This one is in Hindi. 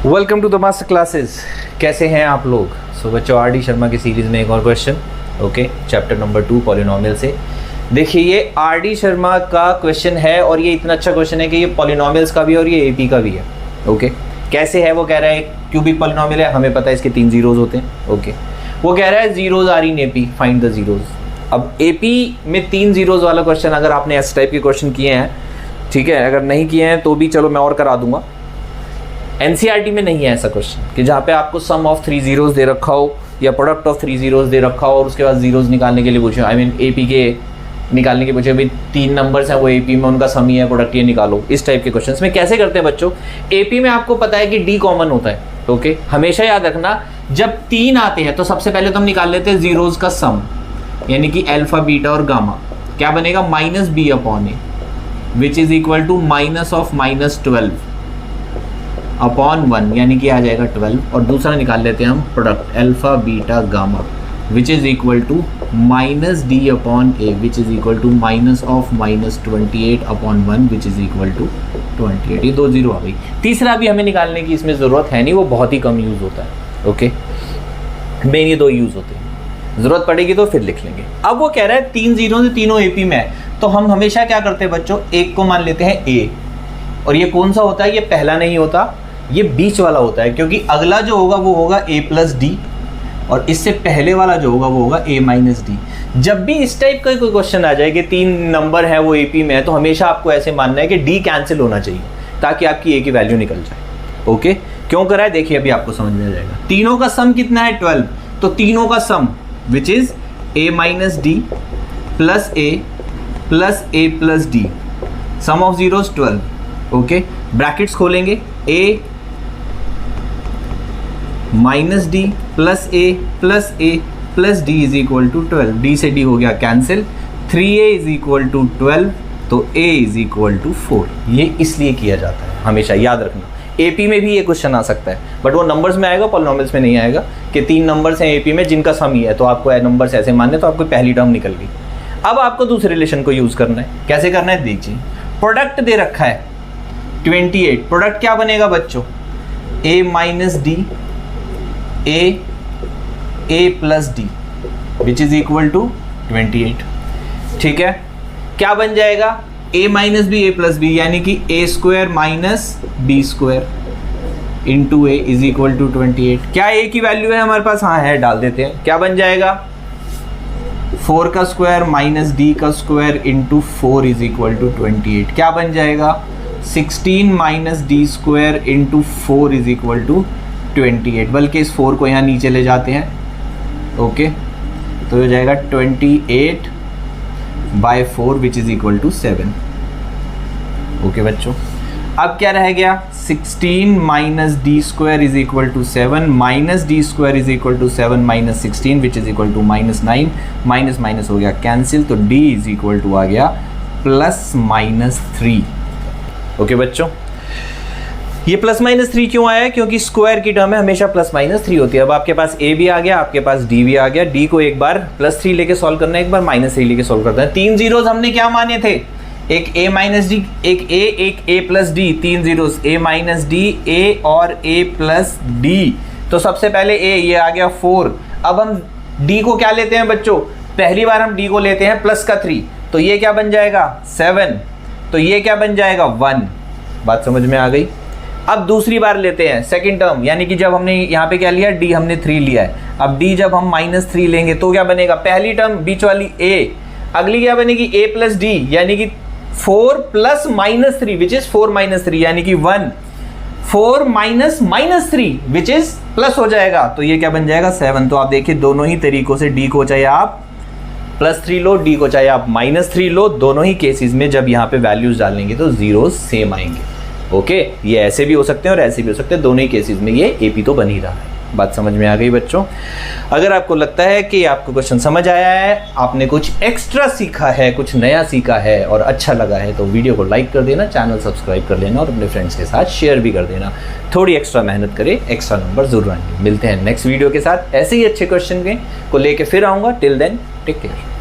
Welcome to the master classes. कैसे हैं आप लोग? सो बच्चों, आर डी शर्मा की सीरीज़ में एक और question, okay, chapter number 2 polynomial से। देखिए, ये आर डी शर्मा का क्वेश्चन है और ये इतना अच्छा क्वेश्चन है कि ये पॉलिनोमियल्स का भी और ये एपी का भी है। ओके, कैसे है वो कह रहा है क्यूबिक पॉलिनोमियल है, हमें पता है इसके 3 जीरोज होते हैं। ओके, वो कह रहा है zeros are in AP, find the zeros. अब एपी में 3 जीरोज वाला क्वेश्चन अगर आपने एस टाइप के क्वेश्चन किए हैं, ठीक है, अगर नहीं किए हैं तो भी चलो मैं और करा दूंगा। एनसीईआरटी में नहीं है ऐसा क्वेश्चन कि जहाँ पे आपको सम ऑफ 3 जीरोज दे रखा हो या प्रोडक्ट ऑफ 3 जीरोज दे रखा हो और उसके बाद जीरोज निकालने के लिए पूछे, आई मीन एपी के निकालने के पूछे, भाई 3 नंबर्स हैं वो एपी में, उनका सम ही है, प्रोडक्ट ये निकालो। इस टाइप के क्वेश्चंस में कैसे करते हैं बच्चों? एपी में आपको पता है कि डी कॉमन होता है। ओके, हमेशा याद रखना, जब 3 आते हैं तो सबसे पहले तो हम निकाल लेते हैं जीरोज का सम, यानी कि अल्फा बीटा और गामा। क्या बनेगा? Minus B upon A, which is equal to minus of minus 12 upon 1, यानी कि आ जाएगा 12। और दूसरा निकाल लेते हैं हम product alpha beta gamma, which is equal to minus D upon A, which is equal to minus of minus 28 upon 1, which is equal to 28। ये 2 जीरो आ गई। तीसरा भी हमें निकालने की इसमें ज़रूरत है नहीं, वो बहुत ही कम यूज़ होता है। ओके, मेन ये 2 यूज़ होते हैं, ज़रूरत पड़ेगी तो फिर लिख लेंगे। अब वो कह रहा है 3 जीरो से तीनों एपी में है, तो हम हमेशा क्या करते हैं बच्चों, एक को मान लेते हैं ए, और ये कौन सा होता है? ये पहला नहीं होता, ये बीच वाला होता है, क्योंकि अगला जो होगा वो होगा a प्लस डी और इससे पहले वाला जो होगा वो होगा a माइनस डी। जब भी इस टाइप का कोई क्वेश्चन आ जाए कि 3 नंबर है वो एपी में है, तो हमेशा आपको ऐसे मानना है कि d कैंसिल होना चाहिए ताकि आपकी a की वैल्यू निकल जाए। ओके, क्यों करा है देखिए, अभी आपको समझ में आ जाएगा। तीनों का सम कितना है? 12। तो तीनों का sum which is a minus D plus a plus D, sum of zeros 12। Okay, brackets खोलेंगे, a minus D plus A plus D is equal to 12। D से डी हो गया cancel, 3a is equal to 12, तो a इज इक्वल टू 4। ये इसलिए किया जाता है, हमेशा याद रखना। एपी में भी ये क्वेश्चन आ सकता है, बट वो नंबर्स में आएगा, पॉलिनोमियल्स में नहीं आएगा कि 3 नंबर्स हैं एपी में जिनका सम ही है, तो आपको नंबर्स ऐसे मानने, तो आपको पहली टर्म निकल गई। अब आपको दूसरे रिलेशन को यूज करना है। कैसे करना है देखिए, प्रोडक्ट दे रखा है 28, प्रोडक्ट क्या बनेगा बच्चों? a minus D a plus D, which is equal to 28। ठीक है, क्या बन जाएगा? a minus B a plus B, यानी कि a square minus B square into A is equal to 28। क्या a की वैल्यू है हमारे पास? हाँ है, डाल देते हैं। क्या बन जाएगा? 4 का स्क्वायर माइनस डी का square into 4 is equal to 28। क्या बन जाएगा? 16 minus D square into 4 is equal to 28। बल्कि इस 4 को यहाँ नीचे ले जाते हैं। ओके, तो हो जाएगा 28 by 4 which is equal to 7। Okay बच्चों, अब क्या रह गया? 16 minus D square is equal to 7, minus D square is equal to 7 minus 16 which is equal to minus 9। Minus minus हो गया कैंसिल, तो डी इज इक्वल टू आ गया प्लस माइनस 3। ओके बच्चों, ये प्लस माइनस 3 क्यों आया है? क्योंकि स्क्वायर की टर्म में हमेशा प्लस माइनस 3 होती है। अब आपके पास a भी आ गया, आपके पास d भी आ गया। d को एक बार प्लस 3 लेके सॉल्व करना है, एक बार माइनस 3 लेके सॉल्व करना है। 3 जीरोज हमने क्या माने थे? एक a माइनस डी, एक a plus D, 3 zeros, a minus D, a और a प्लस डी। तो सबसे पहले a, ये आ गया 4। अब हम d को क्या लेते हैं बच्चों? पहली बार हम d को लेते हैं प्लस का 3, तो ये क्या बन जाएगा? 7। तो ये क्या बन जाएगा? 1। बात समझ में आ गई? अब दूसरी बार लेते हैं सेकंड टर्म, यानी कि जब हमने यहाँ पे क्या लिया? d हमने 3 लिया है। अब d जब हम माइनस 3 लेंगे तो क्या बनेगा? पहली टर्म बीच वाली a, अगली क्या बनेगी? a प्लस डी, यानी कि 4 plus minus 3 which is 4 minus 3, यानी कि 1। 4 minus minus 3 which is plus हो जाएगा, तो ये क्या बन जाएगा? 7। तो आप देखिए दोनों ही तरीकों से d को चाहे आप प्लस 3 लो, d को चाहे आप माइनस 3 लो, दोनों ही केसेस में जब यहाँ पे वैल्यूज डालेंगे तो जीरो सेम आएंगे। ओके, ये ऐसे भी हो सकते हैं और ऐसे भी हो सकते हैं, दोनों ही केसेस में ये एपी तो बन ही रहा है। बात समझ में आ गई बच्चों? अगर आपको लगता है कि आपको क्वेश्चन समझ आया है, आपने कुछ एक्स्ट्रा सीखा है, कुछ नया सीखा है और अच्छा लगा है, तो वीडियो को लाइक कर देना, चैनल सब्सक्राइब कर लेना और अपने फ्रेंड्स के साथ शेयर भी कर देना। थोड़ी एक्स्ट्रा मेहनत करें, एक्स्ट्रा नंबर जरूर आएंगे। मिलते हैं नेक्स्ट वीडियो के साथ, ऐसे ही अच्छे क्वेश्चन को लेके फिर आऊँगा। Till then take care.